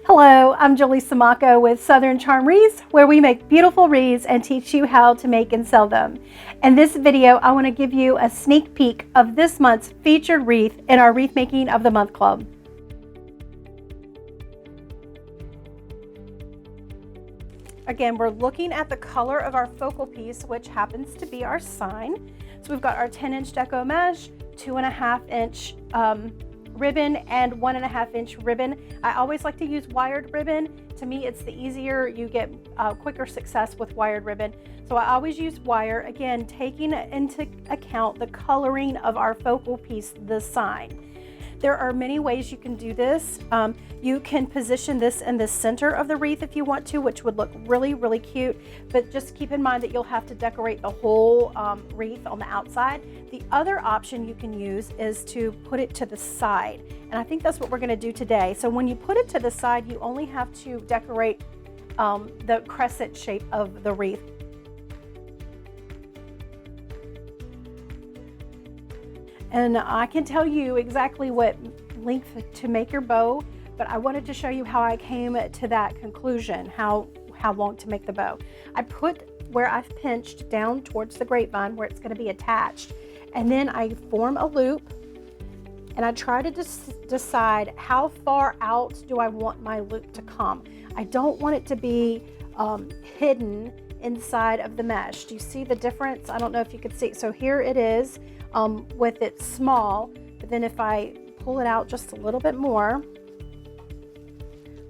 Hello, I'm Julie Siomacco with Southern Charm Wreaths, where we make beautiful wreaths and teach you how to make and sell them. In this video, I want to give you a sneak peek of this month's featured wreath in our Wreath Making of the Month Club. Again, we're looking at the color of our focal piece, which happens to be our sign. So we've got our 10-inch Deco mesh, 2.5-inch ribbon, and 1.5-inch ribbon. I always like to use wired ribbon. To me, it's the easier, you get quicker success with wired ribbon. So I always use wire, again, taking into account the coloring of our focal piece, the sign. There are many ways you can do this. You can position this in the center of the wreath if you want to, which would look really, really cute. But just keep in mind that you'll have to decorate the whole wreath on the outside. The other option you can use is to put it to the side. And I think that's what we're going to do today. So when you put it to the side, you only have to decorate the crescent shape of the wreath. And I can tell you exactly what length to make your bow, but I wanted to show you how I came to that conclusion, how long to make the bow. I put where I've pinched down towards the grapevine where it's going to be attached, and then I form a loop, and I try to decide how far out do I want my loop to come. I don't want it to be hidden inside of the mesh. Do you see the difference? I don't know if you could see. So here it is with it small, but then if I pull it out just a little bit more,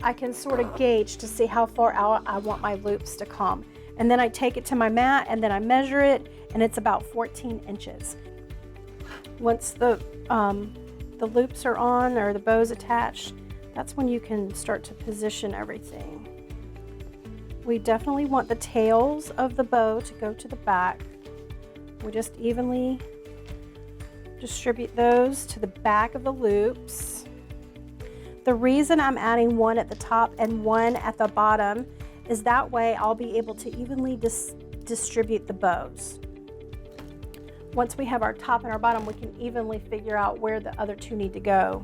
I can sort of gauge to see how far out I want my loops to come. And then I take it to my mat and then I measure it, and it's about 14 inches. Once the loops are on or the bow's attached, that's when you can start to position everything. We definitely want the tails of the bow to go to the back. We just evenly distribute those to the back of the loops. The reason I'm adding one at the top and one at the bottom is that way I'll be able to evenly distribute the bows. Once we have our top and our bottom, we can evenly figure out where the other two need to go.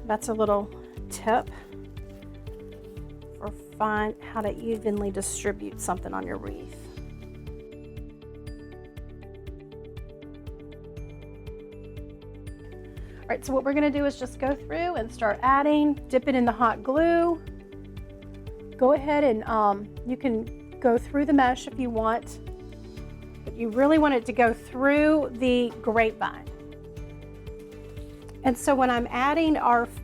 That's a little tip for find how to evenly distribute something on your wreath. All right, so what we're going to do is just go through and start adding, dip it in the hot glue. Go ahead and you can go through the mesh if you want, but you really want it to go through the grapevine. And so when I'm adding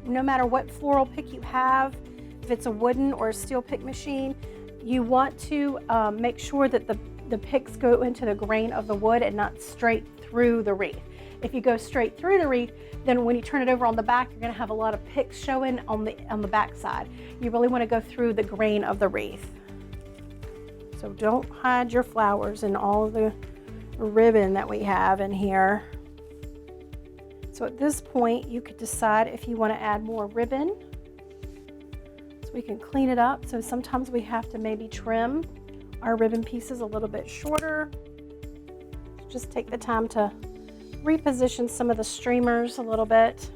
no matter what floral pick you have, if it's a wooden or a steel pick machine, you want to make sure that the picks go into the grain of the wood and not straight through the wreath. If you go straight through the wreath, then when you turn it over on the back, you're going to have a lot of picks showing on the back side. You really want to go through the grain of the wreath. So don't hide your flowers and all the ribbon that we have in here. So at this point, you could decide if you want to add more ribbon. So we can clean it up. So sometimes we have to maybe trim our ribbon pieces a little bit shorter. Just take the time to reposition some of the streamers a little bit.